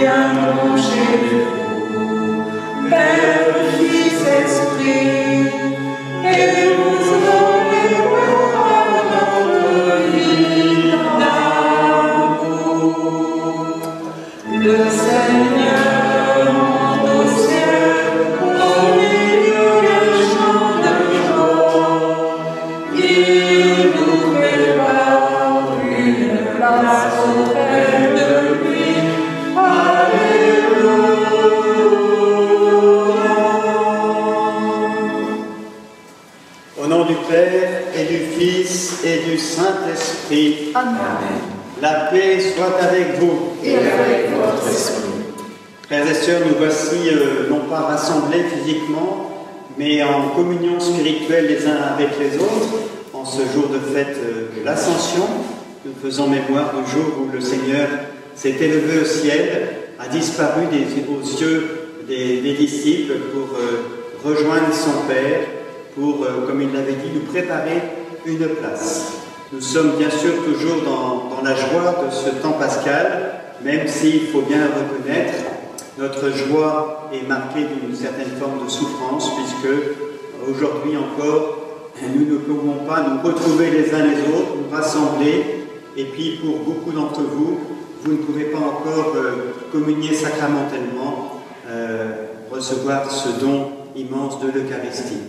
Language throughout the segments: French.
viendront chez vous, Père, Fils, Esprit, et vous aurez pour notre vie d'amour. Le Seigneur monte au ciel, au milieu des chants de joie. Il nous prépare une place auprès de lui. Alléluia. Au nom du Père et du Fils et du Saint-Esprit. Amen. La paix soit avec vous. Et avec votre esprit. Frères et sœurs, nous voici non pas rassemblés physiquement, mais en communion spirituelle les uns avec les autres, en ce jour de fête de l'Ascension. Nous faisons mémoire du jour où le Seigneur s'est élevé au ciel, a disparu aux yeux des disciples pour rejoindre son Père, pour, comme il l'avait dit, nous préparer une place. Nous sommes bien sûr toujours dans la joie de ce temps pascal, même s'il faut bien reconnaître, notre joie est marquée d'une certaine forme de souffrance, puisque aujourd'hui encore, nous ne pouvons pas nous retrouver les uns les autres, nous rassembler, et puis pour beaucoup d'entre vous, vous ne pouvez pas encore communier sacramentellement, recevoir ce don immense de l'Eucharistie.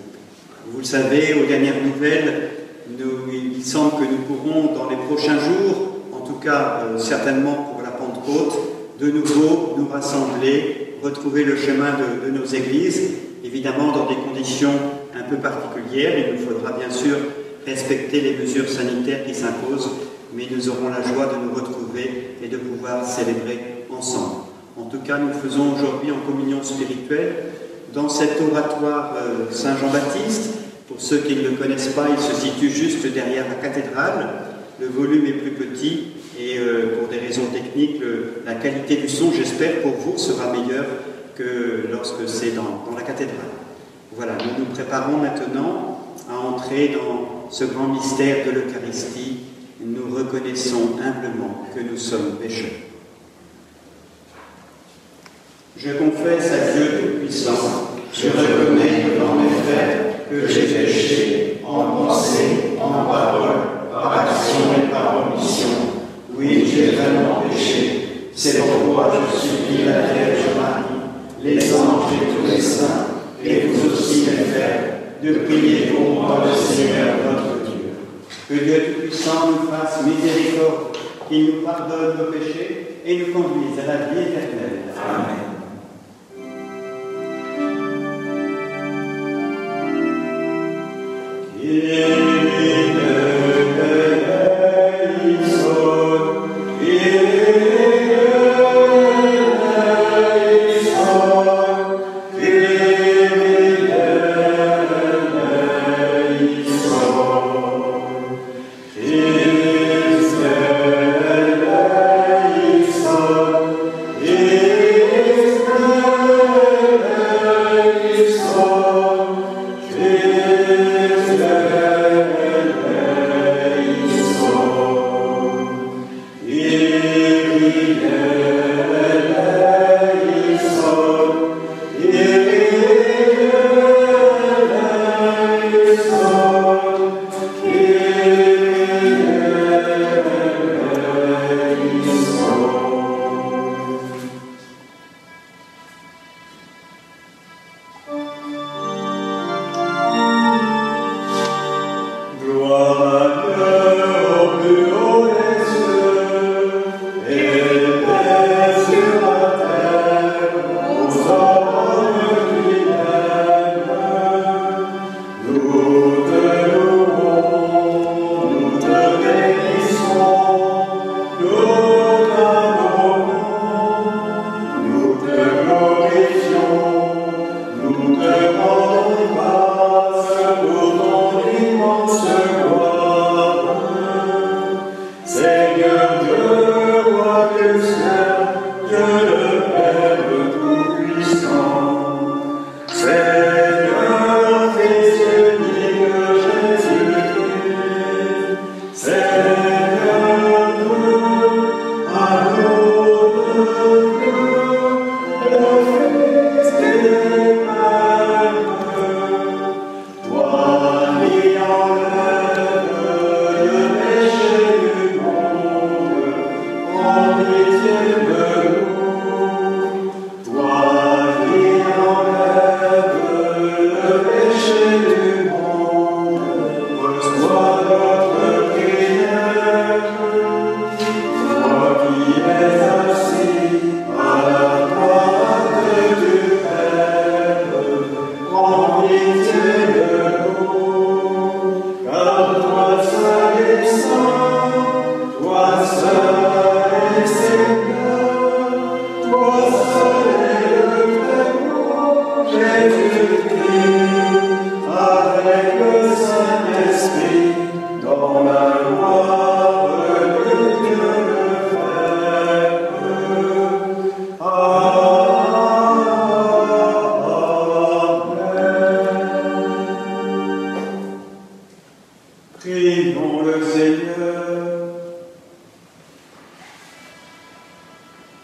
Vous le savez, aux dernières nouvelles, il semble que nous pourrons, dans les prochains jours, en tout cas certainement pour la Pentecôte, de nouveau nous rassembler, retrouver le chemin de nos églises, évidemment dans des conditions un peu particulières. Il nous faudra bien sûr respecter les mesures sanitaires qui s'imposent, mais nous aurons la joie de nous retrouver et de pouvoir célébrer ensemble. En tout cas, nous faisons aujourd'hui en communion spirituelle dans cet oratoire Saint-Jean-Baptiste. Pour ceux qui ne le connaissent pas, il se situe juste derrière la cathédrale. Le volume est plus petit et pour des raisons techniques, la qualité du son, j'espère, pour vous sera meilleure que lorsque c'est dans la cathédrale. Voilà, nous nous préparons maintenant à entrer dans ce grand mystère de l'Eucharistie. Nous reconnaissons humblement que nous sommes pécheurs. Je confesse à Dieu Tout-Puissant, je reconnais devant mes frères que j'ai péché en pensée, en parole, par action et par omission. Oui, j'ai vraiment péché. C'est pourquoi je supplie la Vierge Marie, les anges et tous les saints, et vous aussi mes frères, de prier pour moi le Seigneur notre Dieu. Que Dieu Tout-Puissant nous fasse miséricorde, qu'il nous pardonne nos péchés et nous conduise à la vie éternelle. Amen. Amen. Prions le Seigneur.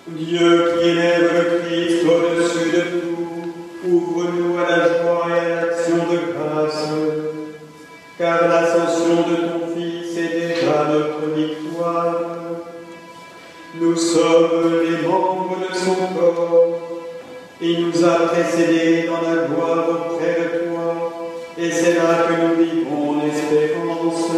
Dieu qui élève le Christ au-dessus de tout, ouvre-nous à la joie et à l'action de grâce, car l'ascension de ton Fils est déjà notre victoire. Nous sommes les membres de son corps. Il nous a précédés dans la gloire auprès de toi, et c'est là que nous vivons l'espérance.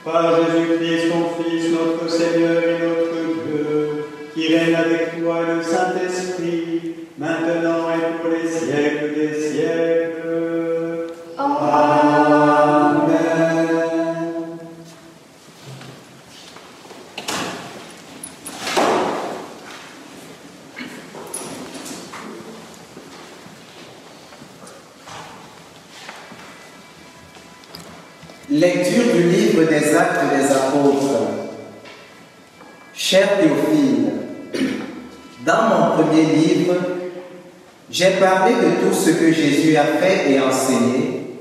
Par Jésus-Christ, ton Fils, notre Seigneur et notre Dieu, qui règne avec toi et le Saint-Esprit, maintenant et pour les siècles des siècles. Amen. Lecture du livre des Actes des Apôtres. Cher Théophile, dans mon premier livre, j'ai parlé de tout ce que Jésus a fait et enseigné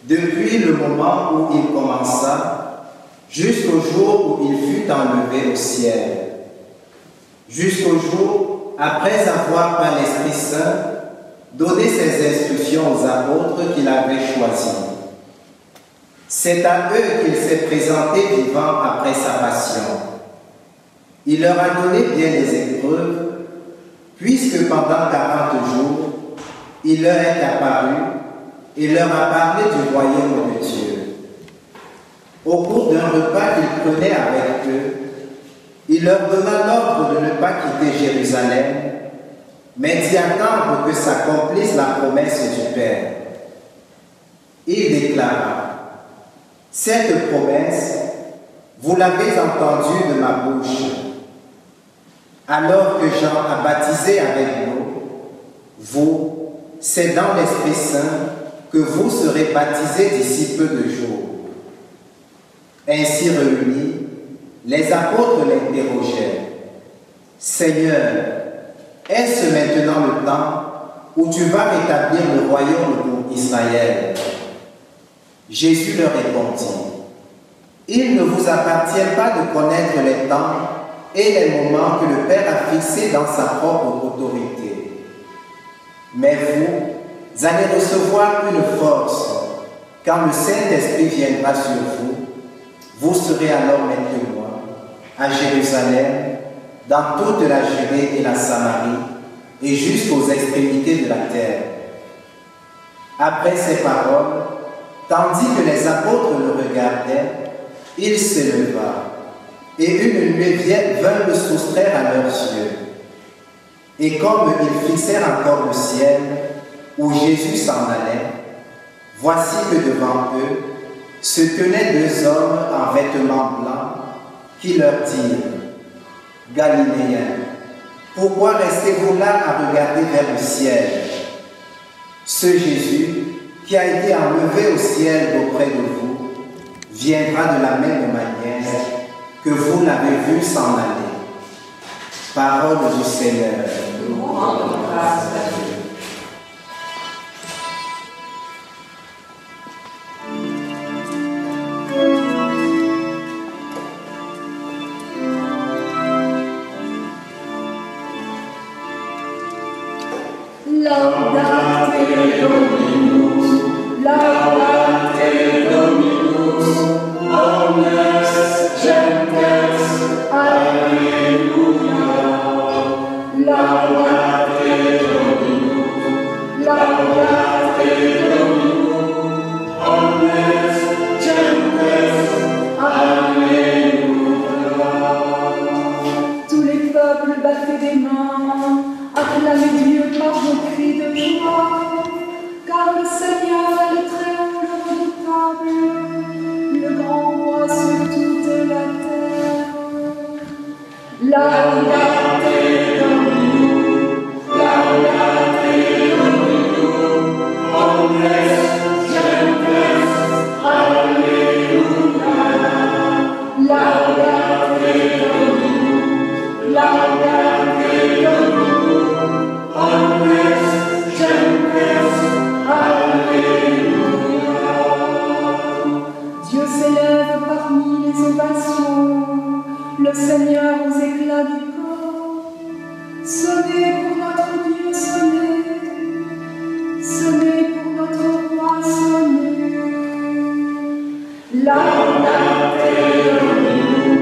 depuis le moment où il commença jusqu'au jour où il fut enlevé au ciel, jusqu'au jour après avoir par l'Esprit Saint donné ses instructions aux apôtres qu'il avait choisis. C'est à eux qu'il s'est présenté vivant après sa passion. Il leur a donné bien des épreuves, puisque pendant 40 jours, il leur est apparu et leur a parlé du royaume de Dieu. Au cours d'un repas qu'il prenait avec eux, il leur donna l'ordre de ne pas quitter Jérusalem, mais d'y attendre que s'accomplisse la promesse du Père. Il déclara: cette promesse, vous l'avez entendue de ma bouche. Alors que Jean a baptisé avec nous, vous, c'est dans l'Esprit Saint que vous serez baptisés d'ici peu de jours. Ainsi réunis, les apôtres l'interrogèrent: Seigneur, est-ce maintenant le temps où tu vas rétablir le royaume pour Israël? Jésus leur répondit: il ne vous appartient pas de connaître les temps et les moments que le Père a fixés dans sa propre autorité. Mais vous allez recevoir une force quand le Saint-Esprit viendra sur vous. Vous serez alors mes témoins à Jérusalem, dans toute la Judée et la Samarie, et jusqu'aux extrémités de la terre. Après ces paroles, tandis que les apôtres le regardaient, il s'éleva, et une nuée vint le soustraire à leurs yeux. Et comme ils fixèrent encore le ciel, où Jésus s'en allait, voici que devant eux se tenaient deux hommes en vêtements blancs, qui leur dirent: Galiléens, pourquoi restez-vous là à regarder vers le ciel? Ce Jésus qui a été enlevé au ciel d'auprès de vous viendra de la même manière que vous l'avez vu s'en aller. Parole du Seigneur. Nous rendons grâce à Dieu. Laudate Dominus, laudate Dominus, omnes gentes, alleluia. Laudate Dominus, laudate Dominus, omnes gentes, alleluia. Tous les peuples battaient des mains, acclamez Dieu par vos cris de joie, car le Seigneur est le Très-Haut, le Redoutable, le grand roi sur toute la terre. Laudate Sonnez pour notre Dieu, sonnez. Sonnez pour notre roi, sonnez. Laudate Domino,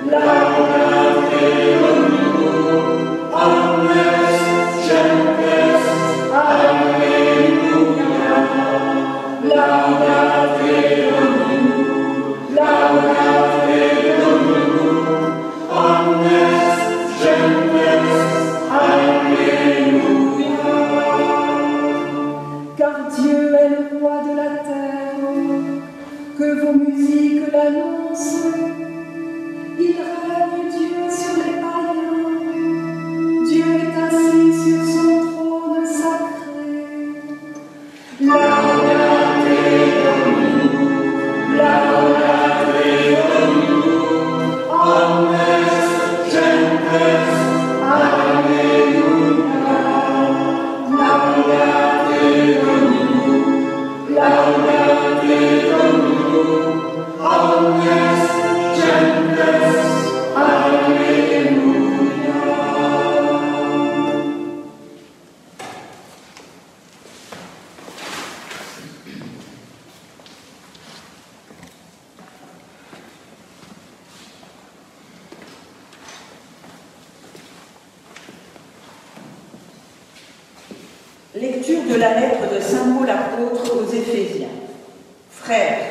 laudate Domino, omnes gentes, alleluia. Laudate Domino, laudate Domino, omnes gentes, alleluia. Car Dieu est le roi de la terre, que vos musiques l'annoncent. Il règne Dieu sur les païens, Dieu est assis sur son trône sacré. Laudate Domino, laudate Domino, omnes gentes, alleluia. Laudate Domino, laudate Domino, omnes gentes, alleluia. Lecture de la lettre de saint Paul apôtre aux Éphésiens. Frères,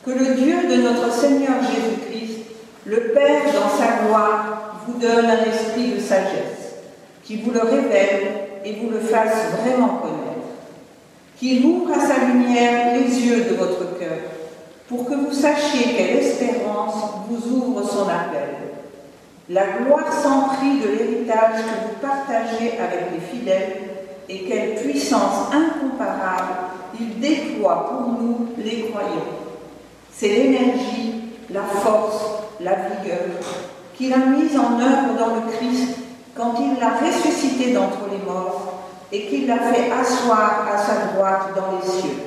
que le Dieu de notre Seigneur Jésus-Christ, le Père dans sa gloire, vous donne un esprit de sagesse, qui vous le révèle et vous le fasse vraiment connaître, qu'il ouvre à sa lumière les yeux de votre cœur, pour que vous sachiez quelle espérance vous ouvre son appel, la gloire sans prix de l'héritage que vous partagez avec les fidèles, et quelle puissance incomparable il déploie pour nous les croyants. C'est l'énergie, la force, la vigueur qu'il a mise en œuvre dans le Christ quand il l'a ressuscité d'entre les morts et qu'il l'a fait asseoir à sa droite dans les cieux.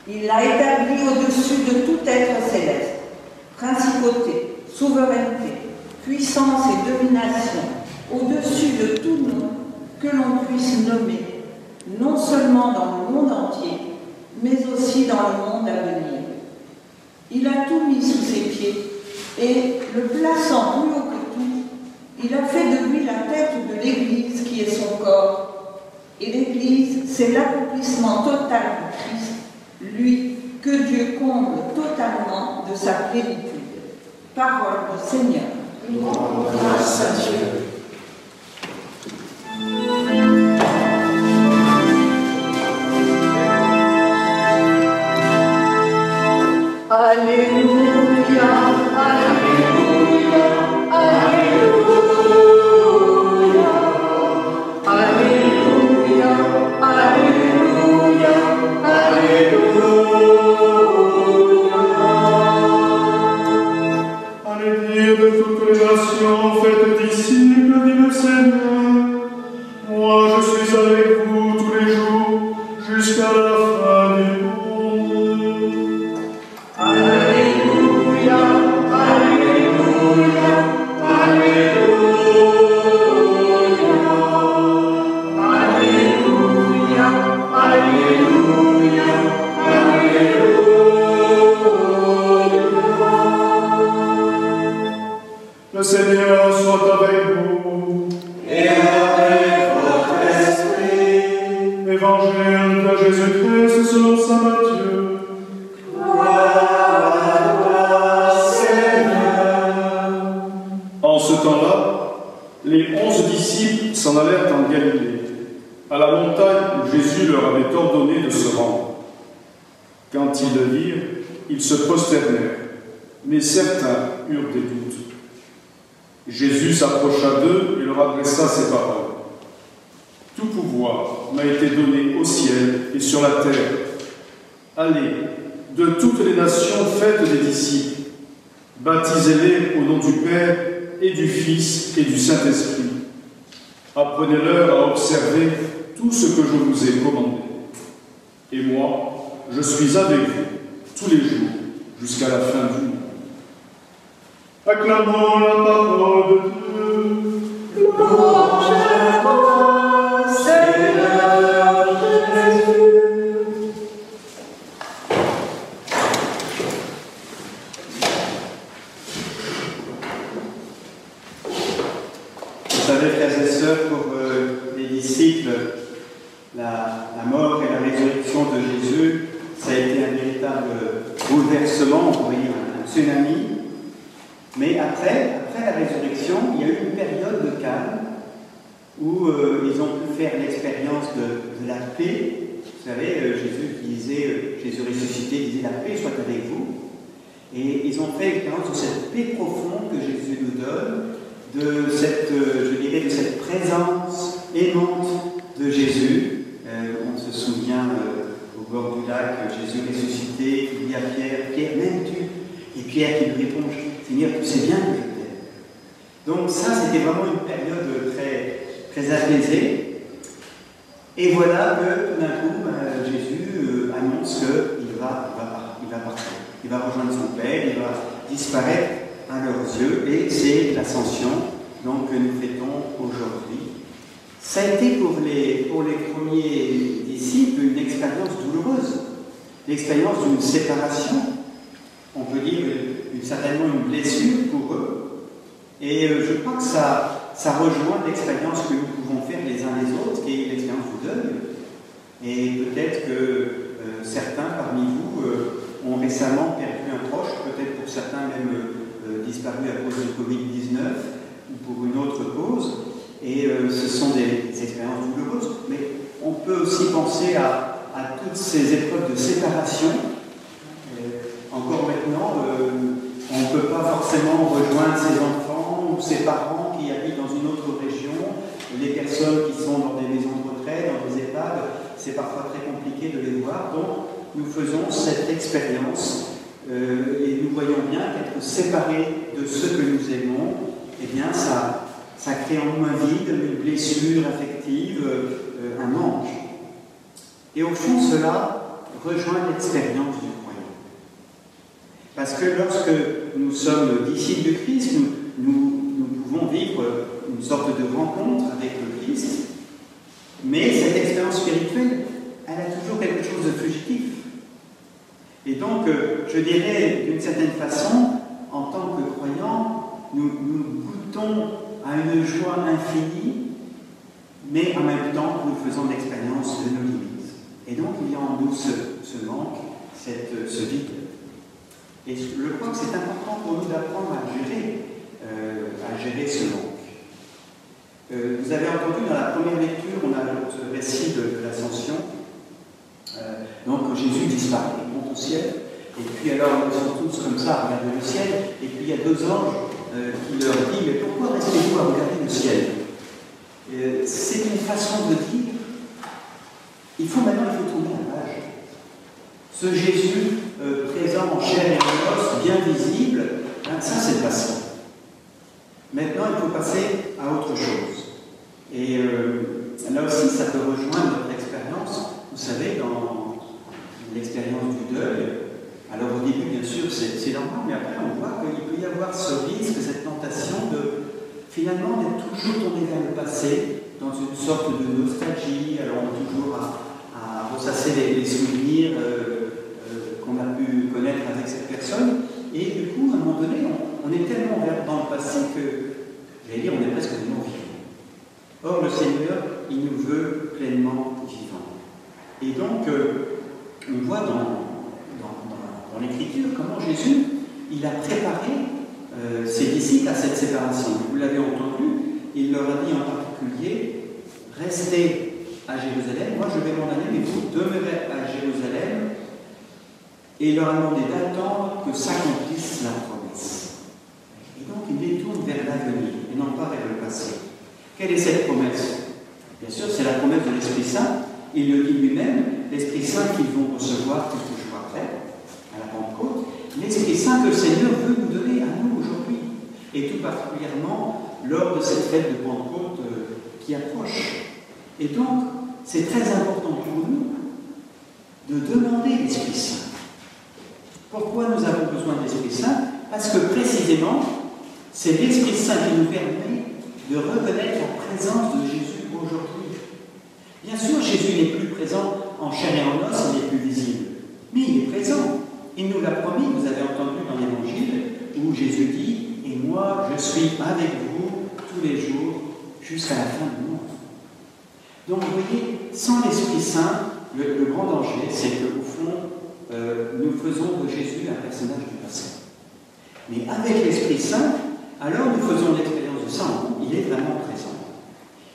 Il l'a établi au-dessus de tout être céleste, principauté, souveraineté, puissance et domination, au-dessus de tout nom que l'on puisse nommer, non seulement dans le monde entier, mais aussi dans le monde à venir. Il a tout mis sous ses pieds, et le plaçant plus haut que tout, il a fait de lui la tête de l'Église qui est son corps. Et l'Église, c'est l'accomplissement total du Christ, lui que Dieu comble totalement de sa plénitude. Parole du Seigneur. Grâce à Dieu. Alléluia, alléluia, alléluia, alléluia, alléluia, alléluia. Allez dire de toutes les nations, faites disciples, dit le Seigneur. Moi, je suis avec vous tous les jours, jusqu'à la fin du monde. Alléluia, alléluia, alléluia, alléluia, alléluia, alléluia. Le Seigneur soit avec vous. Et avec votre esprit. Évangile de Jésus-Christ selon saint Matthieu. En ce temps-là, les 11 disciples s'en allèrent en Galilée, à la montagne où Jésus leur avait ordonné de se rendre. Quand ils le virent, ils se prosternèrent, mais certains eurent des doutes. Jésus s'approcha d'eux et leur adressa ces paroles. « Tout pouvoir m'a été donné au ciel et sur la terre. Allez, de toutes les nations, faites des disciples. Baptisez-les au nom du Père et du Fils et du Saint-Esprit. Apprenez-leur à observer tout ce que je vous ai commandé. Et moi, je suis avec vous tous les jours jusqu'à la fin du monde. » Acclamons la parole de Dieu. Louange à toi, Seigneur Jésus. Vous savez, frères et sœurs, pour les disciples, la mort et la résurrection de Jésus, ça a été un véritable bouleversement, on pourrait dire un tsunami. Mais après la résurrection, il y a eu une période de calme où ils ont pu faire l'expérience de la paix. Vous savez, Jésus qui disait, Jésus ressuscité disait la paix soit avec vous. Et ils ont fait l'expérience de cette paix profonde que Jésus nous donne, de cette, je dirais, de cette présence aimante de Jésus. On se souvient au bord du lac, Jésus ressuscité, qui dit à Pierre, Pierre, m'aimes-tu? Et Pierre qui lui répond, Seigneur, tu sais bien que je t'aime. Donc ça, c'était vraiment une période très, très apaisée. Et voilà que tout d'un coup, Jésus annonce qu'il va partir. Il va rejoindre son Père, il va disparaître à leurs yeux, et c'est l'ascension donc, que nous fêtons aujourd'hui. Ça a été pour les premiers disciples une expérience douloureuse, l'expérience d'une séparation, on peut dire certainement une blessure pour eux. Et je crois que ça rejoint l'expérience que nous pouvons faire les uns les autres, qui est l'expérience du deuil. Et peut-être que certains parmi vous ont récemment perdu un proche, peut-être pour certains même disparu à cause du Covid-19 ou pour une autre cause. Et ce sont des expériences douloureuses, mais on peut aussi penser à toutes ces épreuves de séparation. Encore maintenant, on ne peut pas forcément rejoindre ses enfants ou ses parents qui habitent dans une autre région. Les personnes qui sont dans des maisons de retraite, dans des EHPAD, c'est parfois très compliqué de les voir. Donc, nous faisons cette expérience et nous voyons bien qu'être séparés de ceux que nous aimons, eh bien, ça crée en nous un vide, une blessure affective, un manque. Et au fond, cela rejoint l'expérience du croyant. Parce que lorsque nous sommes disciples du Christ, nous pouvons vivre une sorte de rencontre avec le Christ, mais cette expérience spirituelle, elle a toujours quelque chose de fugitif. Et donc, je dirais, d'une certaine façon, en tant que croyants, nous goûtons à une joie infinie, mais en même temps, nous faisons l'expérience de nos limites. Et donc, il y a en nous ce manque, ce vide. Et je crois que c'est important pour nous d'apprendre à gérer ce manque. Vous avez entendu dans la première lecture, on a le récit de l'Ascension. Donc Jésus disparaît, il monte au ciel. Et puis alors, ils sont tous comme ça à regarder le ciel. Et puis il y a deux anges qui leur disent, mais pourquoi restez-vous à regarder le ciel? C'est une façon de dire, il faut tourner la page. Ce Jésus présent en chair et en os, bien visible, ça c'est passé. Maintenant, il faut passer à autre chose. Et là aussi, ça peut rejoindre notre expérience, vous savez, dans l'expérience du deuil. Alors au début, bien sûr, c'est normal, mais après, on voit qu'il peut y avoir ce risque, cette tentation de, finalement, d'être toujours tourné vers le passé, dans une sorte de nostalgie. Alors on est toujours à ressasser les souvenirs qu'on a pu connaître avec cette personne. Et du coup, à un moment donné, on est tellement dans le passé que, j'allais dire, on est presque des non-vivants. Or, le Seigneur, il nous veut pleinement vivants. Et donc, on voit dans l'Écriture comment Jésus, il a préparé ses disciples à cette séparation. Vous l'avez entendu, il leur a dit en particulier, restez à Jérusalem, moi je vais m'en aller, mais vous demeurez à Jérusalem. Et il leur a demandé d'attendre que s'accomplisse la promesse. Et donc il les tourne vers l'avenir et non pas vers le passé. Quelle est cette promesse? Bien sûr, c'est la promesse de l'Esprit Saint. Il le dit lui-même, l'Esprit Saint qu'ils vont recevoir quelques jours après, à la Pentecôte. L'Esprit Saint que le Seigneur veut nous donner à nous aujourd'hui. Et tout particulièrement lors de cette fête de Pentecôte qui approche. Et donc, c'est très important pour nous de demander l'Esprit Saint. Pourquoi nous avons besoin de l'Esprit Saint? Parce que précisément, c'est l'Esprit Saint qui nous permet de reconnaître la présence de Jésus aujourd'hui. Bien sûr, Jésus n'est plus présent en chair et en os, il n'est plus visible. Mais il est présent. Il nous l'a promis, vous avez entendu dans l'Évangile, où Jésus dit « Et moi, je suis avec vous tous les jours jusqu'à la fin du monde. » Donc vous voyez, sans l'Esprit Saint, le grand danger, c'est qu'au fond, nous faisons de Jésus un personnage du passé. Mais avec l'Esprit Saint, alors nous faisons l'expérience de ça en nous, il est vraiment présent.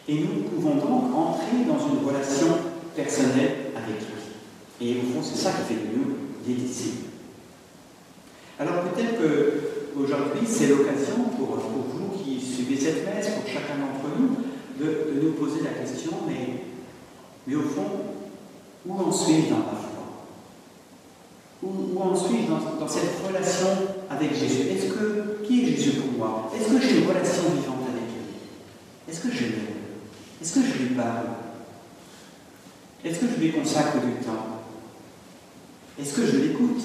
Et nous pouvons donc entrer dans une relation personnelle avec lui. Et au fond, c'est ça qui fait de nous des disciples. Alors peut-être qu'aujourd'hui, c'est l'occasion pour vous qui suivez cette messe, pour chacun d'entre nous, de nous poser la question, mais au fond, où en suis-je dans ma foi? Où en suis-je dans cette relation avec Jésus? Qui est Jésus pour moi? Est-ce que j'ai une relation vivante avec lui? Est-ce que je l'aime? Est-ce que je lui parle? Est-ce que je lui consacre du temps? Est-ce que je l'écoute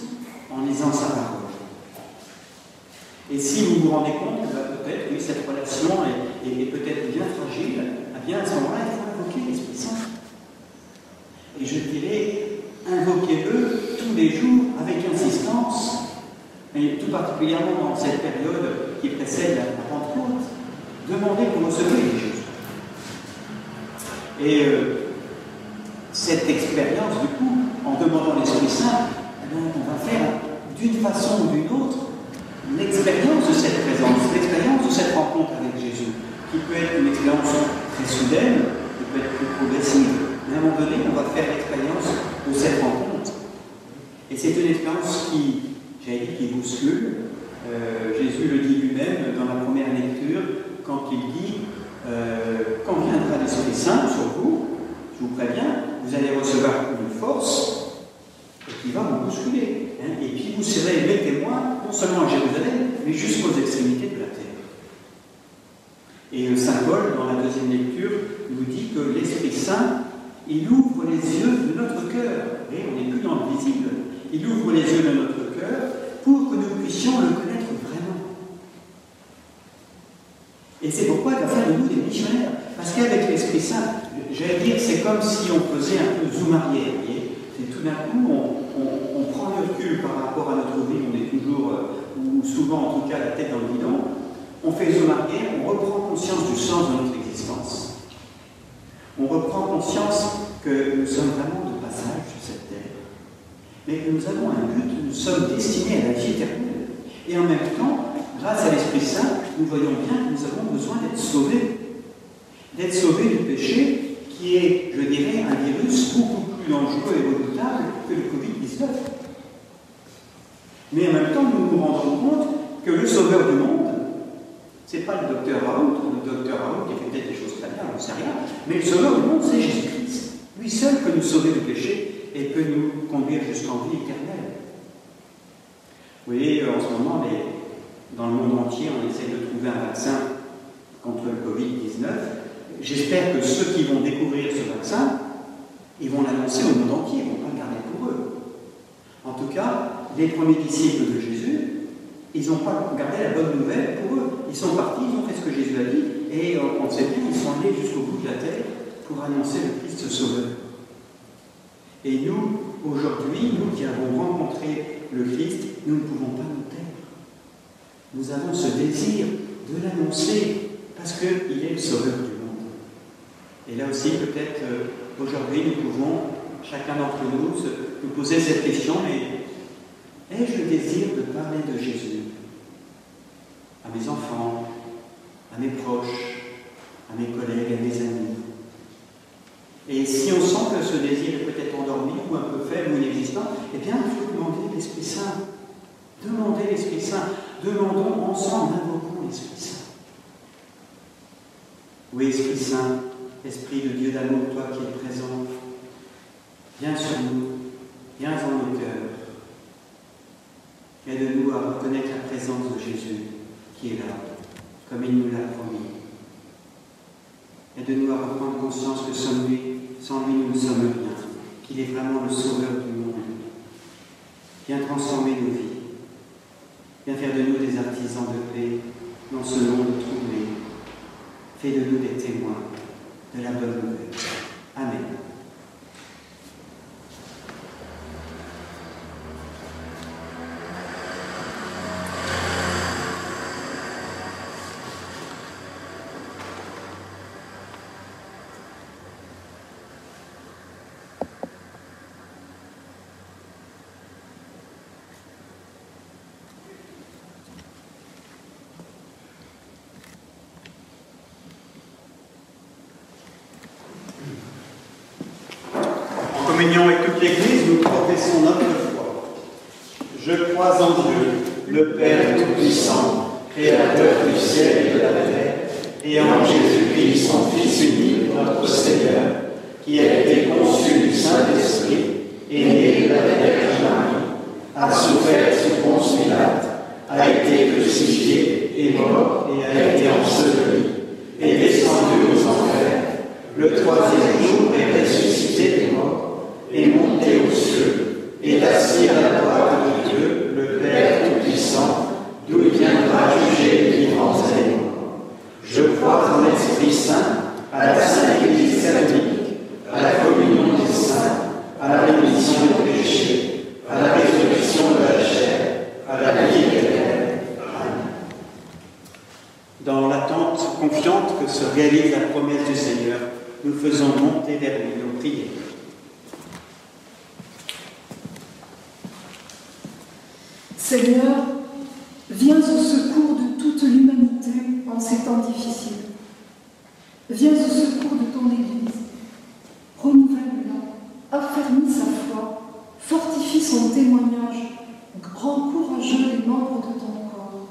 en lisant sa parole? Et si vous vous rendez compte, peut-être, oui, cette relation est peut-être bien fragile, eh bien à ce moment-là, il faut invoquer l'Esprit Saint. Et je dirais, invoquez-le tous les jours avec insistance, et tout particulièrement dans cette période qui précède la Pentecôte. Demandez pour recevoir Jésus. Et cette expérience, du coup, en demandant l'Esprit Saint, on va faire d'une façon ou d'une autre l'expérience de cette présence, l'expérience de cette rencontre avec Jésus, qui peut être une expérience très soudaine, qui peut être plus progressive, mais à un moment donné, on va faire l'expérience de cette rencontre. Et c'est une expérience qui, j'avais dit, qui bouscule. Jésus le dit lui-même dans la première lecture, quand il dit quand viendra l'Esprit Saint sur vous, je vous préviens, vous allez recevoir une force qui va vous bousculer. Et puis vous serez mes témoins, non seulement à Jérusalem, mais jusqu'aux extrémités de la terre. Et Saint Paul, dans la deuxième lecture, nous dit que l'Esprit Saint, il ouvre les yeux de notre cœur. Et on n'est plus dans le visible. Il ouvre les yeux de notre cœur pour que nous puissions le connaître vraiment. Et c'est pourquoi il va faire de nous des missionnaires. Parce qu'avec l'Esprit Saint, j'allais dire, c'est comme si on faisait un peu zoom arrière. Et tout d'un coup, on prend le recul par rapport à notre vie, on est toujours, ou souvent en tout cas, la tête dans le guidon. On fait zoom arrière, on reprend conscience du sens de notre existence. On reprend conscience que nous sommes vraiment de passage sur cette terre. Mais que nous avons un but, nous sommes destinés à la vie éternelle. Et en même temps, grâce à l'Esprit Saint, nous voyons bien que nous avons besoin d'être sauvés. D'être sauvés du péché, qui est, je dirais, un virus beaucoup plus dangereux et redoutable que le Covid-19. Mais en même temps, nous nous rendons compte que le sauveur du monde, ce n'est pas le docteur Raoult, ou le docteur Raoult qui fait peut-être des choses très bien, on ne sait rien, mais le sauveur du monde, c'est Jésus-Christ. Lui seul peut nous sauver du péché et peut nous conduire jusqu'en vie éternelle. Vous voyez, en ce moment, dans le monde entier, on essaie de trouver un vaccin contre le Covid-19. J'espère que ceux qui vont découvrir ce vaccin, ils vont l'annoncer au monde entier, ils ne vont pas le garder pour eux. En tout cas, les premiers disciples de Jésus, ils n'ont pas gardé la bonne nouvelle pour eux. Ils sont partis, ils ont fait ce que Jésus a dit, et on sait bien, ils sont allés jusqu'au bout de la terre pour annoncer le Christ Sauveur. Et nous, aujourd'hui, nous qui avons rencontré le Christ, nous ne pouvons pas nous taire. Nous avons ce désir de l'annoncer, parce qu'il est le Sauveur du monde. Et là aussi, peut-être, aujourd'hui, nous pouvons, chacun d'entre nous, nous poser cette question, mais ai-je le désir de parler de Jésus à mes enfants, à mes proches, à mes collègues, à mes amis? Et si on sent que ce désir est peut-être endormi ou un peu faible ou inexistant, eh bien, il faut demander l'Esprit Saint. Demandez l'Esprit Saint. Demandons ensemble, invoquons l'Esprit Saint. Oui, Esprit Saint, Esprit de Dieu d'amour, toi qui es présent, viens sur nous, viens dans nos cœurs. Aide-nous à reconnaître la présence de Jésus qui est là, comme il nous l'a promis. Aide-nous à reprendre conscience que sans lui nous ne sommes rien, qu'il est vraiment le Sauveur du monde. Viens transformer nos vies. Viens faire de nous des artisans de paix dans ce monde troublé. fais de nous des témoins de la bonne nouvelle. Amen. En communion avec toute l'Église, nous professons notre foi. Je crois en Dieu, le Père Tout-Puissant, Créateur du ciel et de la terre, et en Jésus-Christ, son Fils unique, notre Seigneur, qui a été conçu du Saint-Esprit, est né de la Vierge Marie, a souffert sous Ponce Pilate, a été crucifié, est mort et a été enseveli, est descendu aux enfers, le troisième jour est ressuscité des morts, est monté aux cieux, est assis à la droite de Dieu, le Père Tout-Puissant, d'où il viendra juger les vivants et les morts. Je crois en l'Esprit Saint, à la Sainte Église catholique, à la communion des saints, à la rémission des péchés, à la résurrection de la chair, à la vie éternelle. Amen. Dans l'attente confiante que se réalise la promesse du Seigneur, nous faisons monter vers lui nos prières. Seigneur, viens au secours de toute l'humanité en ces temps difficiles. Viens au secours de ton Église. Renouvelle-la, affermis sa foi, fortifie son témoignage, rends courageux les membres de ton corps.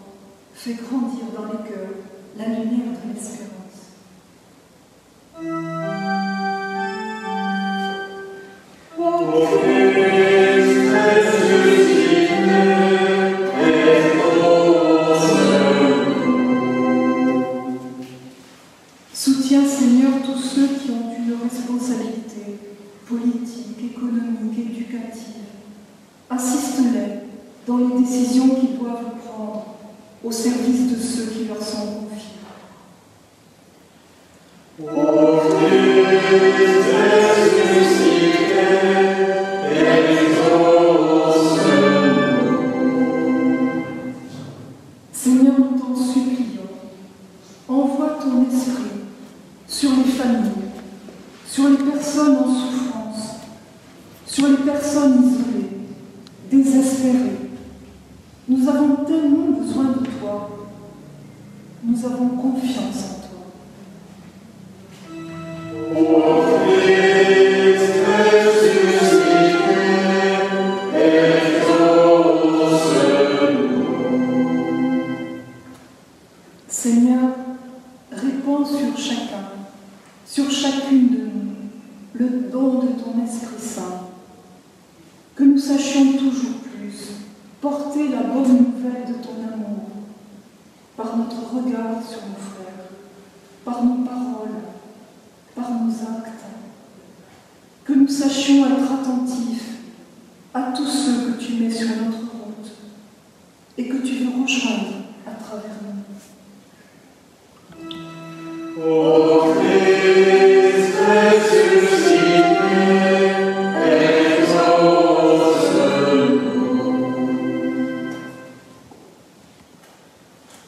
Fais grandir dans les cœurs la lumière de l'espérance. Soutiens, Seigneur, tous ceux qui ont une responsabilité politique, économique, éducative. Assiste-les dans les décisions qu'ils doivent prendre au service de ceux qui leur sont confiés. Seigneur, nous t'en supplions, envoie ton esprit sur les familles, sur les personnes en souffrance, sur les personnes isolées, désespérées. Nous avons tellement besoin de toi. Nous avons confiance en toi. Seigneur, répands sur chacun, sur chacune de nous, le don de ton Esprit Saint. Que nous sachions toujours plus porter la bonne nouvelle de ton amour par notre regard sur nos frères, par nos paroles, par nos actes. Que nous sachions être attentifs à tous ceux que tu mets sur notre route et que tu veux rejoindre à travers nous. Ô Christ ressuscité,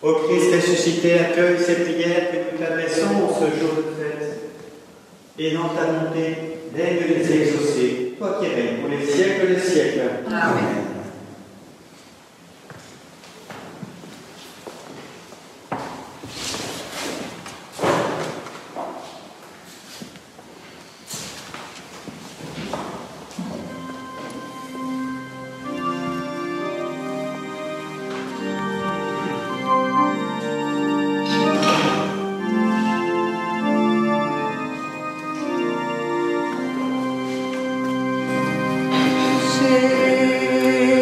Ô Christ ressuscité, accueille ces prières que nous t'adressons en ce jour de fête. Et dans ta bonté, daigne les exaucer, toi qui règnes pour les siècles des siècles. Amen. Jésus.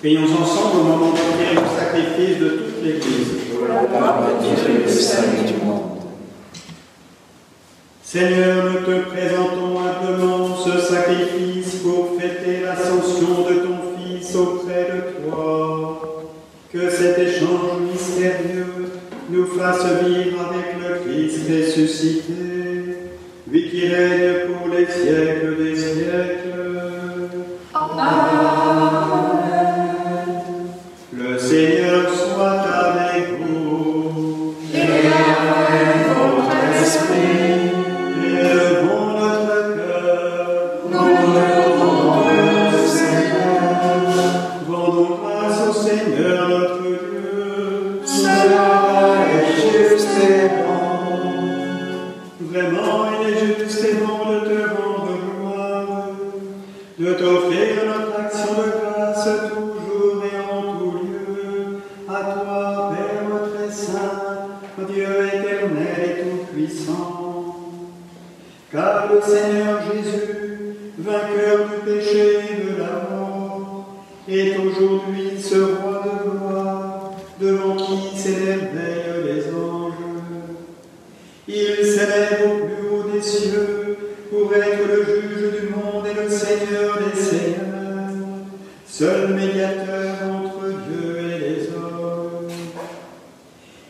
Prions ensemble au moment d'offrir le sacrifice de toute l'Église. Pour la gloire de Dieu et le salut du monde. Seigneur, nous te présentons humblement ce sacrifice pour fêter l'ascension de ton Fils auprès de toi. Que cet échange mystérieux nous fasse vivre avec le Christ ressuscité, lui qui règne pour les siècles des siècles. Amen. Le Seigneur soit avec vous. Et avec votre esprit, Élevons notre cœur. nous le rendons au Seigneur. Rendons grâce au Seigneur notre Dieu. Cela est juste et bon. Vraiment, il est juste et bon de te rendre gloire, de t'offrir notre action de grâce toujours et en tout lieu, à toi, Père très saint, Dieu éternel et tout-puissant. Car le Seigneur Jésus, vainqueur du péché et de la mort, est aujourd'hui ce roi de gloire, devant qui s'émerveillent les anges. Il s'élève au plus haut des cieux pour être le juge du monde et le Seigneur des seigneurs, seul médiateur entre Dieu et les hommes.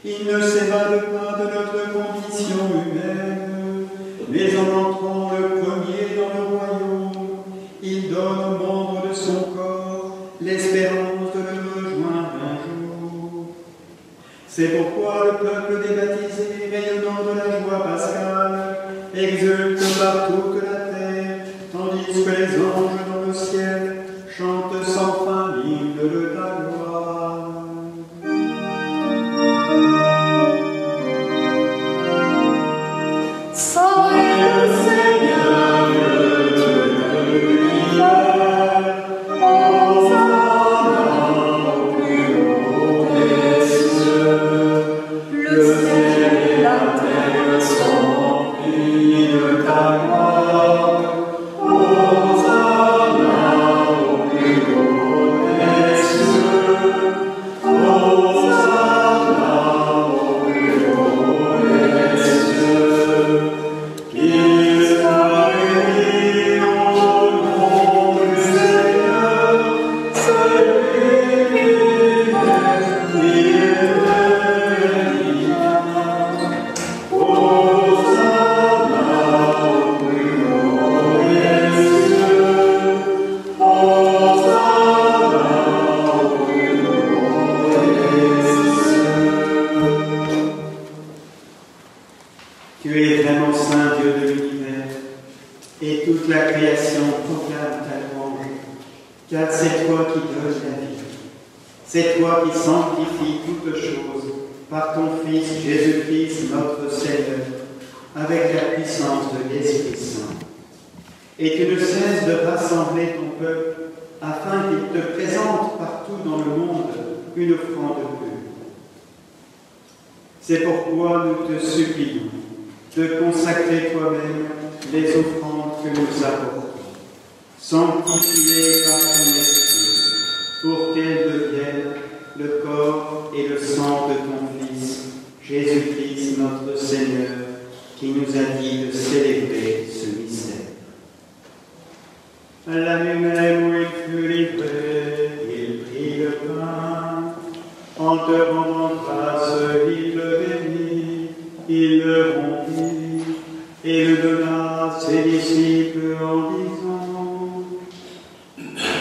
Il ne s'évade pas de notre condition humaine, mais en entrant le premier dans le royaume, il donne aux membres de son corps l'espérance de le rejoindre un jour. C'est pourquoi le peuple des baptisés, rayonnant de la joie pascale, exulte par toute la terre, tandis que les anges dans le ciel chantent sans fin l'hymne de ta gloire. Saint est le Seigneur, le Dieu de l'univers. Hosanna au plus haut des cieux. Le ciel et la terre sont remplis de ta gloire. Hosanna au plus haut des cieux. Hosanna au plus haut des cieux. Qu'il soit béni au nom du Seigneur, celui qui est béni. Hosanna au plus haut des cieux. Hosanna au plus haut des cieux. Tu es vraiment saint, Dieu de l'univers, et toute la création proclame ta louange, car c'est toi qui donnes la vie. C'est toi qui sanctifies toutes choses par ton Fils Jésus-Christ, notre Seigneur, avec la puissance de l'Esprit Saint. Et tu ne cesses de rassembler ton peuple afin qu'il te présente partout dans le monde une offrande pure. C'est pourquoi nous te supplions de consacrer toi-même les offrandes que nous apportons, sanctifiées par ton esprit, pour qu'elles deviennent le corps et le sang de ton Fils, Jésus-Christ notre Seigneur, qui nous a dit de célébrer ce mystère. À la nuit même où il fut livré, il prit le pain, en te rendant grâce, il le bénit, il le rompit et le donna à ses disciples en disant :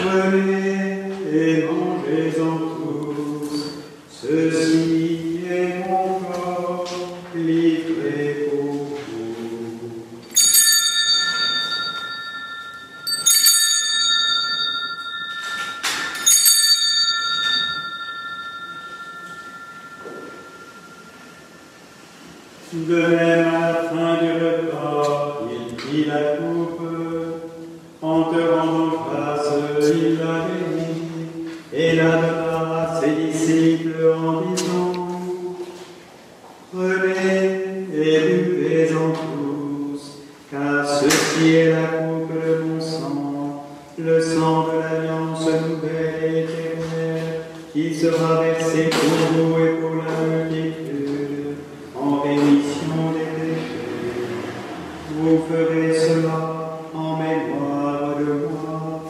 Prenez et mangez-en tous, ceci est mon corps livré pour vous. De même, à la fin du repas, il prit la coupe, en te rendant grâce, il la bénit, et la donna à ses disciples en disant : Prenez et buvez-en tous, car ceci est la coupe de mon sang, le sang de l'alliance nouvelle et éternelle, sera versé pour vous et pour la multitude en rémission des péchés. Vous ferez cela en mémoire de moi.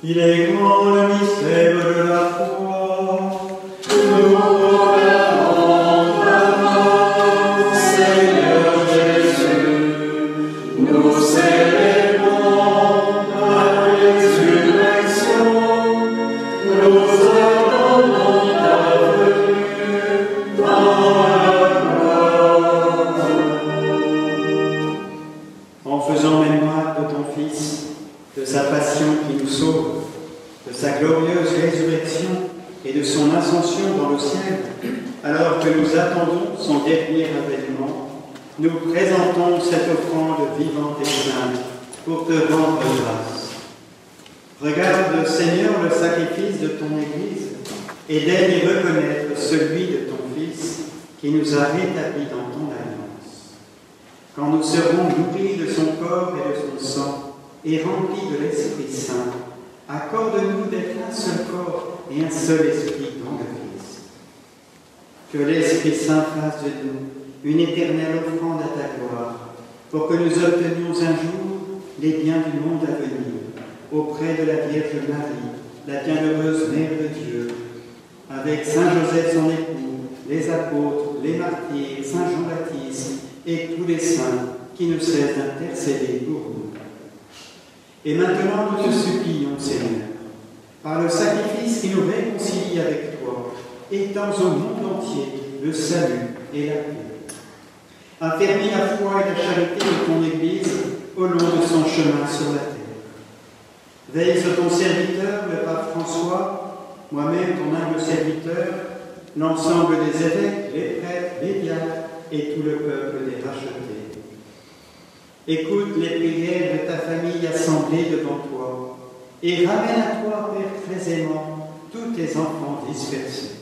Il est grand le mystère de la foi. Nous proclamons ta mort, Seigneur Jésus. Nous célébrons ta résurrection. Nous attendons ta venue dans la gloire. En faisant mémoire de ton Fils, de sa passion qui nous sauve, de sa glorieuse résurrection et de son ascension dans le ciel, alors que nous attendons son dernier avènement, nous présentons cette offrande vivante et sainte pour te rendre grâce. Regarde, Seigneur, le sacrifice de ton Église et daigne y reconnaître celui de ton Fils qui nous a rétablis dans ton alliance. Quand nous serons nourris de son corps et de son sang, et remplis de l'Esprit Saint, accorde-nous d'être un seul corps et un seul esprit dans le Christ. Que l'Esprit Saint fasse de nous une éternelle offrande à ta gloire, pour que nous obtenions un jour les biens du monde à venir, auprès de la Vierge Marie, la bienheureuse Mère de Dieu, avec Saint Joseph son époux, les apôtres, les martyrs, Saint Jean-Baptiste et tous les saints qui ne cessent d'intercéder pour nous. Et maintenant, nous te supplions, Seigneur, par le sacrifice qui nous réconcilie avec toi, étends au monde entier le salut et la paix. Affermis la foi et la charité de ton Église au long de son chemin sur la terre. Veille sur ton serviteur, le pape François, moi-même, ton humble serviteur, l'ensemble des évêques, les prêtres, les diacres et tout le peuple des rachetés. Écoute les prières de ta famille assemblée devant toi et ramène à toi, Père très aimant, tous tes enfants dispersés.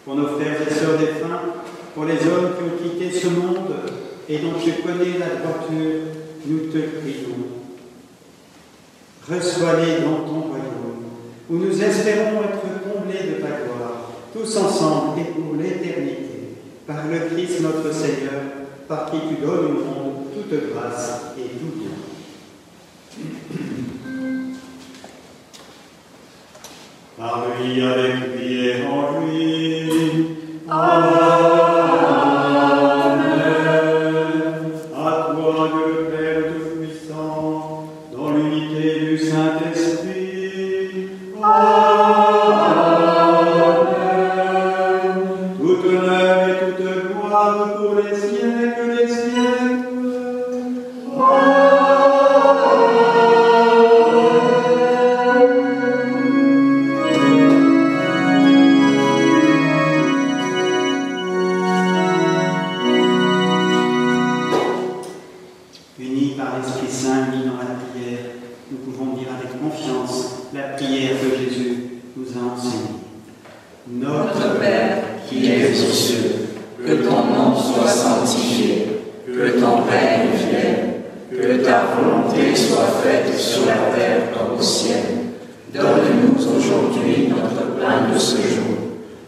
Pour nos frères et sœurs défunts, pour les hommes qui ont quitté ce monde et dont tu connais la droiture, nous te prions. Reçois-les dans ton royaume, où nous espérons être comblés de ta gloire, tous ensemble et pour l'éternité, par le Christ notre Seigneur, par qui tu donnes au monde toute grâce et tout bien. Par lui, avec lui et en lui. Amen. À toi, Dieu le Père Tout-Puissant, dans l'unité du Saint-Esprit. Amen. Toute honneur et toute gloire pour les siècles des siècles. Unis par l'Esprit Saint, unis dans la prière, nous pouvons dire avec confiance la prière que Jésus nous a enseignée. Notre Père, qui es aux cieux, que ton nom soit sanctifié, que ton règne vienne, que ta volonté soit faite sur la terre comme au ciel. Donne-nous aujourd'hui notre pain de ce jour.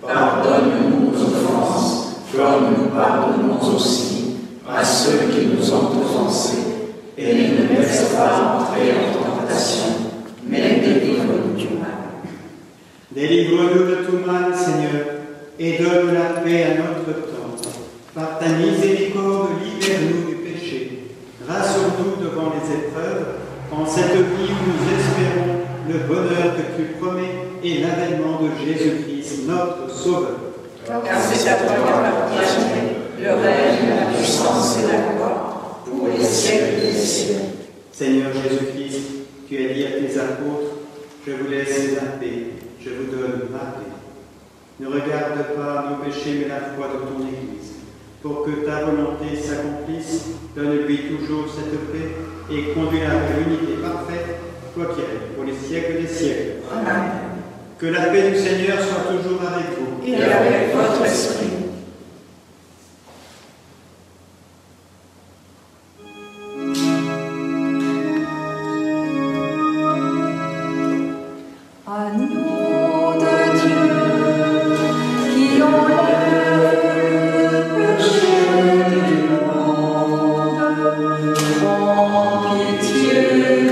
Pardonne-nous nos offenses, comme nous pardonnons aussi à ceux qui nous ont offensés. Et ne nous laisse pas entrer en tentation, mais délivre-nous du mal. Délivre-nous de tout mal, Seigneur, et donne la paix à notre temps. Par ta miséricorde, libère-nous du péché. Rassure-nous devant les épreuves, en cette vie où nous espérons le bonheur que tu promets et l'avènement de Jésus-Christ, notre Sauveur. Car c'est à toi qu'appartient le règne, la puissance et la gloire, pour les siècles des siècles. Seigneur Jésus-Christ, tu as dit à tes apôtres, je vous laisse la paix, je vous donne ma paix. Ne regarde pas nos péchés, mais la foi de ton Église. Pour que ta volonté s'accomplisse, donne-lui toujours cette paix et conduis-la à l'unité parfaite, toi qui es, pour les siècles des siècles. Amen. Que la paix du Seigneur soit toujours avec vous. Et avec votre esprit. Agneau de Dieu, qui enlève le péché du monde, prends pitié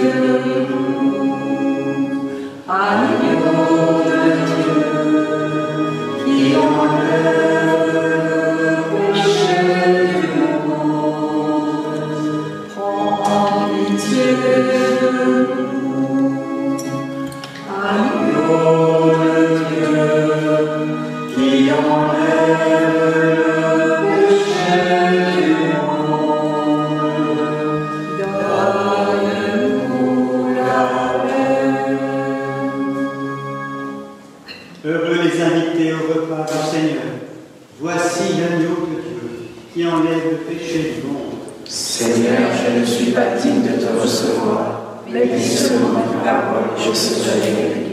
de nous. Agneau de Dieu, qui enlève le péché du monde, prends pitié de nous. Agneau de Dieu, qui enlève le péché du monde, donne-nous la paix. Heureux les invités au repas du Seigneur. Voici l'agneau de Dieu qui enlève le péché du monde. Seigneur, je ne suis pas digne de te recevoir, mais dis seulement une parole, je serai guéri.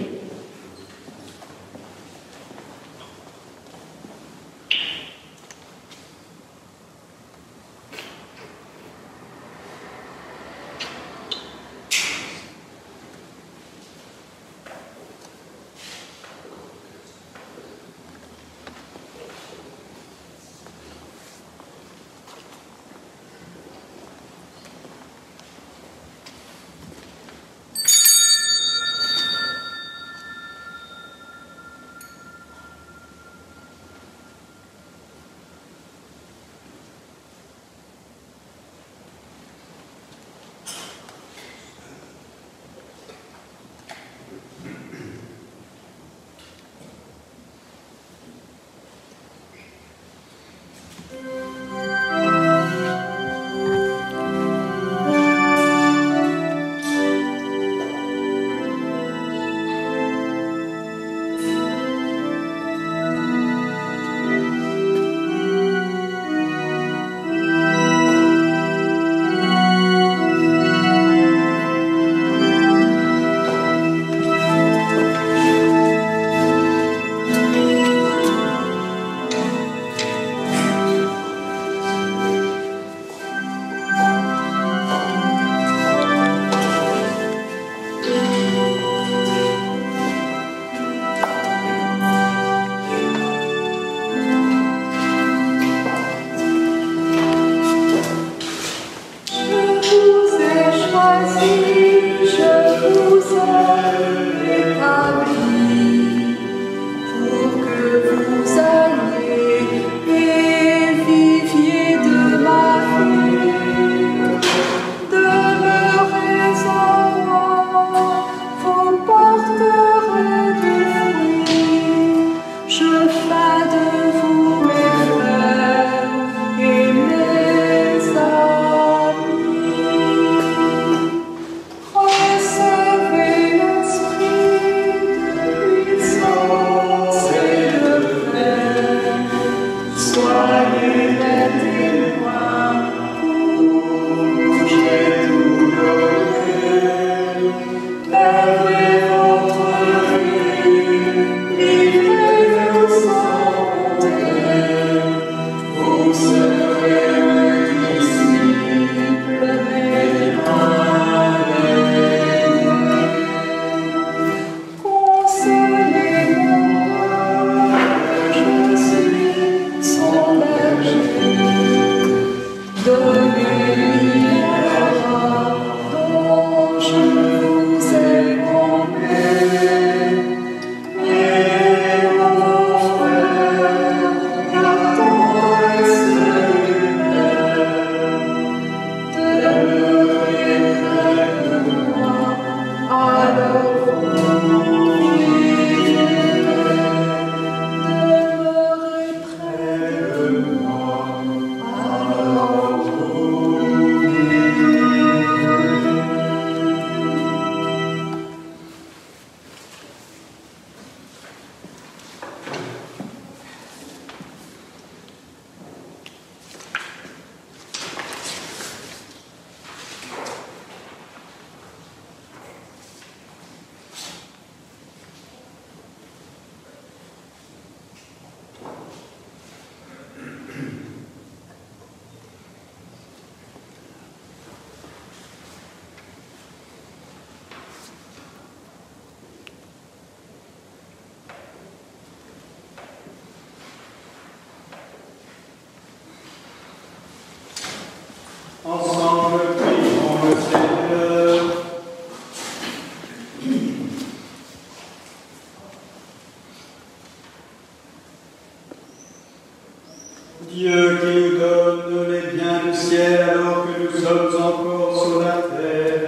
ciel alors que nous sommes encore sur la terre.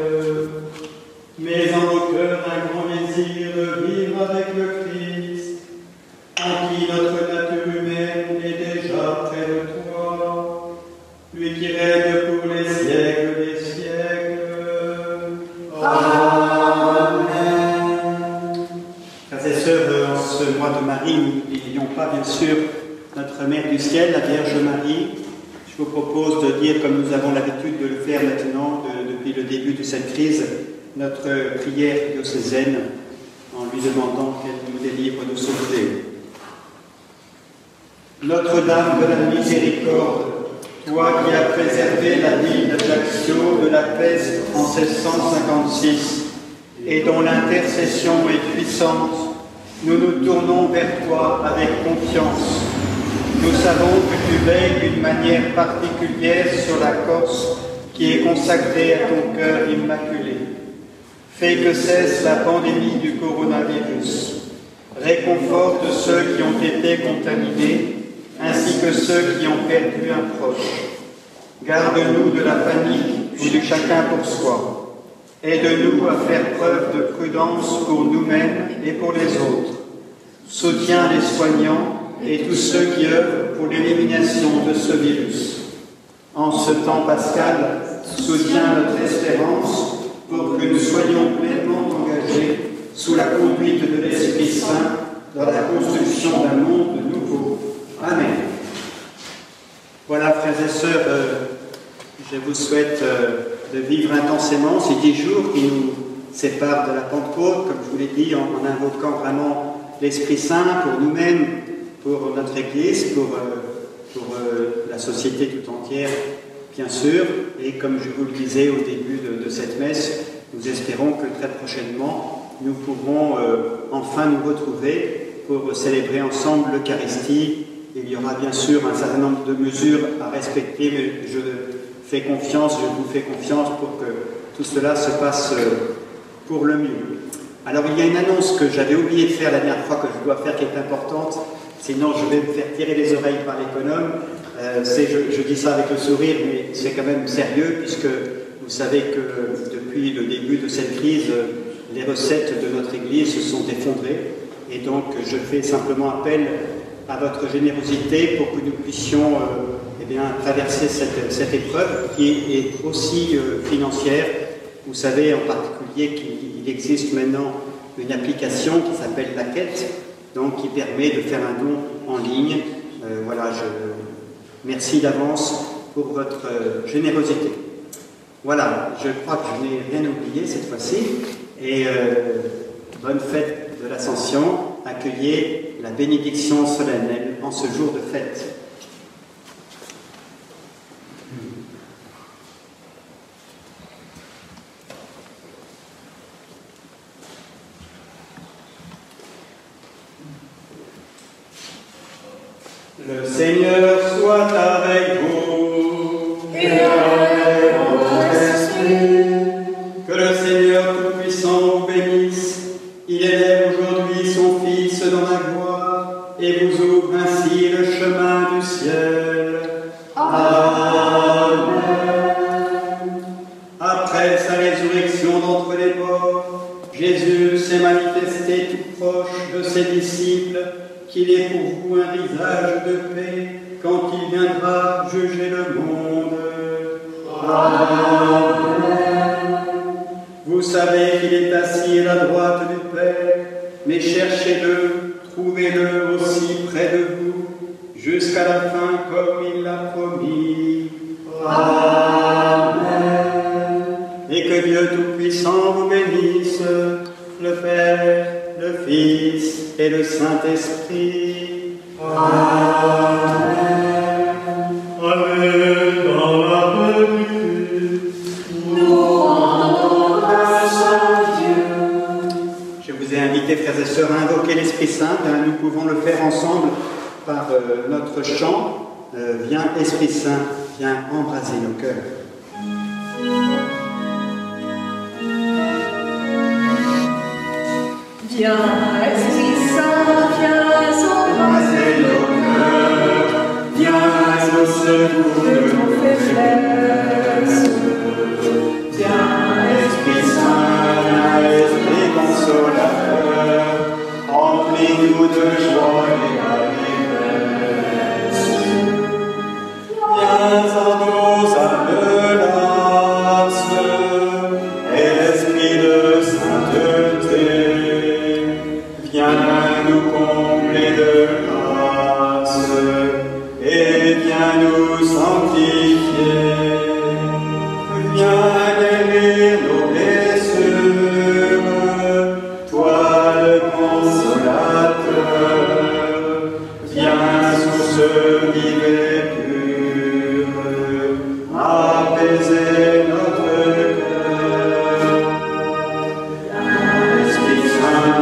Mais en nos cœurs un grand désir de vivre avec le Christ, en qui notre nature humaine est déjà près de toi, lui qui règne pour les siècles des siècles. Amen. Frères et sœurs, en ce mois de Marie, nous n'oublions pas bien sûr notre Mère du ciel, la Vierge Marie. Je vous propose de dire, comme nous avons l'habitude de le faire maintenant, depuis le début de cette crise, notre prière diocésaine en lui demandant qu'elle nous délivre de ce fléau. Notre-Dame de la Miséricorde, toi qui as préservé la ville d'Ajaccio de la peste en 1656 et dont l'intercession est puissante, nous nous tournons vers toi avec confiance. Nous savons que tu veilles d'une manière particulière sur la Corse qui est consacrée à ton cœur immaculé. Fais que cesse la pandémie du coronavirus. Réconforte ceux qui ont été contaminés, ainsi que ceux qui ont perdu un proche. Garde-nous de la panique ou du chacun pour soi. Aide-nous à faire preuve de prudence pour nous-mêmes et pour les autres. Soutiens les soignants et tous ceux qui œuvrent pour l'élimination de ce virus. En ce temps pascal, soutiens notre espérance pour que nous soyons pleinement engagés sous la conduite de l'Esprit Saint dans la construction d'un monde nouveau. Amen. Voilà, frères et sœurs, je vous souhaite de vivre intensément ces 10 jours qui nous séparent de la Pentecôte, comme je vous l'ai dit, en invoquant vraiment l'Esprit Saint pour nous-mêmes, pour notre Église, pour la société tout entière, bien sûr. Et comme je vous le disais au début de cette messe, nous espérons que très prochainement, nous pourrons enfin nous retrouver pour célébrer ensemble l'Eucharistie. Il y aura bien sûr un certain nombre de mesures à respecter, mais je vous fais confiance pour que tout cela se passe pour le mieux. Alors il y a une annonce que j'avais oublié de faire la dernière fois, que je dois faire, qui est importante, sinon je vais me faire tirer les oreilles par l'économe. Je dis ça avec le sourire, mais c'est quand même sérieux, puisque vous savez que depuis le début de cette crise, les recettes de notre Église se sont effondrées, et donc je fais simplement appel à votre générosité pour que nous puissions traverser cette épreuve qui est aussi financière. Vous savez en particulier qu'il existe maintenant une application qui s'appelle La Quête, donc qui permet de faire un don en ligne. Voilà, merci d'avance pour votre générosité. Voilà, je crois que je n'ai rien oublié cette fois-ci. Et bonne fête de l'Ascension. Accueillez la bénédiction solennelle en ce jour de fête. Le Seigneur soit avec vous. Et avec votre esprit. Que le Seigneur Tout-Puissant vous bénisse. Il élève aujourd'hui son Fils dans la gloire et vous ouvre ainsi le chemin du ciel. Amen. Après sa résurrection d'entre les morts, Jésus s'est manifesté tout proche de ses disciples, qu'il est pour vous un visage de paix quand il viendra juger le monde. Amen. Vous savez qu'il est assis à la droite du Père, mais cherchez-le, trouvez-le aussi près de vous, jusqu'à la fin comme il l'a promis. Amen. Et que Dieu Tout-Puissant vous bénisse, le Père, le Fils et le Saint-Esprit. Amen. Amen. Dans la paix du Christ, nous rendons grâce à Dieu. Je vous ai invité, frères et sœurs, à invoquer l'Esprit Saint. Nous pouvons le faire ensemble par notre chant. Viens, Esprit Saint, viens embraser nos cœurs. Viens, Esprit Saint, viens embrasser nos cœurs. Viens au secours de nos frères. détresse. Viens, Esprit Saint, Esprit consolateur, remplis-nous de joie et d'allégresse. Viens en nos âmes lasses, Esprit de sainteté, viens nous combler de grâce et viens nous sanctifier. Viens guérir nos blessures, toi le consolateur, viens source vive et pure, apaiser notre cœur. Esprit Saint,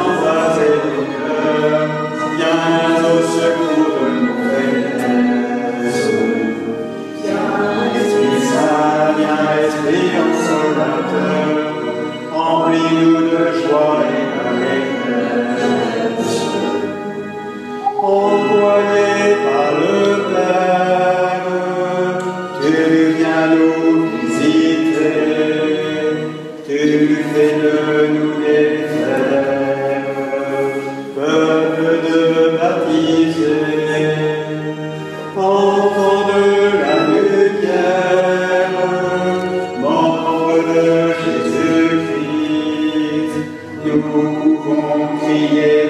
embraser nos cœurs, viens au secours de nos faiblesses. Viens, Esprit Saint, viens, Esprit consolateur, remplis-nous de joie et d'allégresse. Envoyé par le Père, tu viens nous visiter, tu fais de nous des frères, peuple de baptisés, enfants de la lumière, membres de Jésus-Christ, nous pouvons crier.